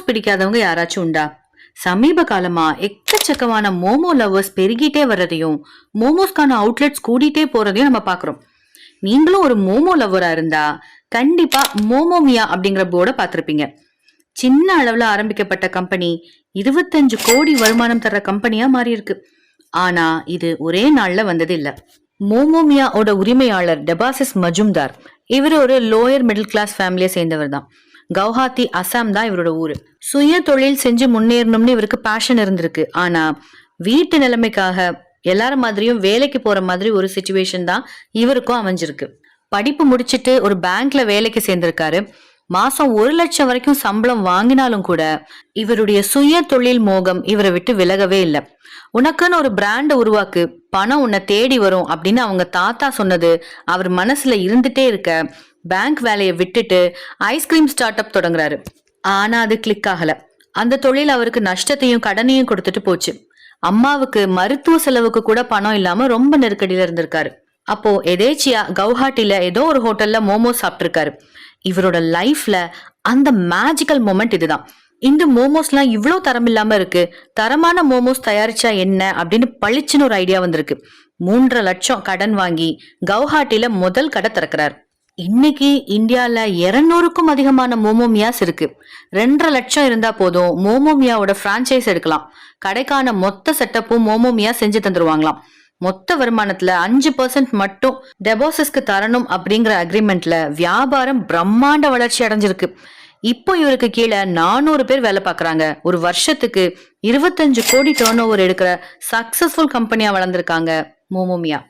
மோமோஸ் பிடிக்காதவங்க யாராச்சும் உண்டா? சமீப காலமா எக்கச்சக்கமான மோமோ லவ்வர்ஸ் பெருகிட்டே வர்றதையும் மோமோஸ்கான அவுட்லெட்ஸ் கூடிட்டே போறதையும் நம்ம பாக்குறோம். நீங்களும் ஒரு மோமோ லவ்வரா இருந்தா கண்டிப்பா மோமோமியா அப்படிங்கிற போர்டை பார்த்திருப்பீங்க. சின்ன அளவுல ஆரம்பிக்கப்பட்ட கம்பெனி 25 கோடி வருமானம் தர்ற கம்பெனியா மாறி இருக்கு. ஆனா இது ஒரே நாள்ல வந்தது இல்ல. மோமோமியாவோட உரிமையாளர் டெபாசிஸ் மஜும்தார். இவர் ஒரு லோயர் மிடில் கிளாஸ் ஃபேமிலியை சேர்ந்தவர் தான். கவுஹாத்தி, அசாம் தான் இவரோட ஊரு. சுய தொழில் செஞ்சு முன்னேறணும்னு இவருக்கு பேஷன் இருந்திருக்கு. ஆனா வீட்டு நிலைமைக்காக எல்லாரும் மாதிரியும் வேலைக்கு போற மாதிரி ஒரு சிச்சுவேஷன் தான் இவருக்கும் அமைஞ்சிருக்கு. படிப்பு முடிச்சிட்டு ஒரு பேங்க்ல வேலைக்கு சேர்ந்திருக்காரு. மாசம் 1 லட்சம் வரைக்கும் சம்பளம் வாங்கினாலும் கூட இவருடைய சுய தொழில் மோகம் இவரை விட்டு விலகவே இல்லை. உனக்குன்னு ஒரு பிராண்ட உருவாக்கு, பணம் உன்னை தேடி வரும் அப்படின்னு அவங்க தாத்தா சொன்னது அவர் மனசுல இருந்துட்டே இருக்க பேங்க் வேலையை விட்டுட்டு ஐஸ்கிரீம் ஸ்டார்ட் அப் தொடங்குறாரு. ஆனா அது கிளிக் ஆகல. அந்த தொழில் அவருக்கு நஷ்டத்தையும் கடனையும் கொடுத்துட்டு போச்சு. அம்மாவுக்கு மருத்துவ செலவுக்கு கூட பணம் இல்லாம ரொம்ப நெருக்கடியில இருந்திருக்காரு. அப்போ எதேச்சியா கவுஹாட்டில ஏதோ ஒரு ஹோட்டல்ல மோமோஸ் சாப்பிட்டிருக்காரு. இவரோட லைஃப்ல அந்த மேஜிக்கல் மொமெண்ட் இதுதான். இந்த மோமோஸ்லாம் இவ்வளவு தரம் இல்லாம இருக்கு, தரமான மோமோஸ் தயாரிச்சா என்ன அப்படின்னு பளிச்சுன்னு ஒரு ஐடியா வந்திருக்கு. 3.5 லட்சம் கடன் வாங்கி கவுஹாட்டில முதல் கடை திறக்கிறார். இன்னைக்கு இந்தியால 200க்கும் அதிகமான மோமோமியாஸ் இருக்கு. 2.5 லட்சம் இருந்தா போதும் மோமோமியாவோட பிரான்ச்சைஸ் எடுக்கலாம். கடைக்கான மொத்த செட்டப்பும் மோமோமியா செஞ்சு தந்துருவாங்களாம். மொத்த வருமானத்துல 5% மட்டும் டெபாசிஸ்க்கு தரணும் அப்படிங்கிற அக்ரிமெண்ட்ல வியாபாரம் பிரம்மாண்ட வளர்ச்சி அடைஞ்சிருக்கு. இப்போ இவருக்கு கீழே 400 பேர் வேலை பாக்குறாங்க. ஒரு வருஷத்துக்கு 25 கோடி டர்ன் ஓவர் எடுக்கிற சக்சஸ்ஃபுல் கம்பெனியா வளர்ந்திருக்காங்க மோமோமியா.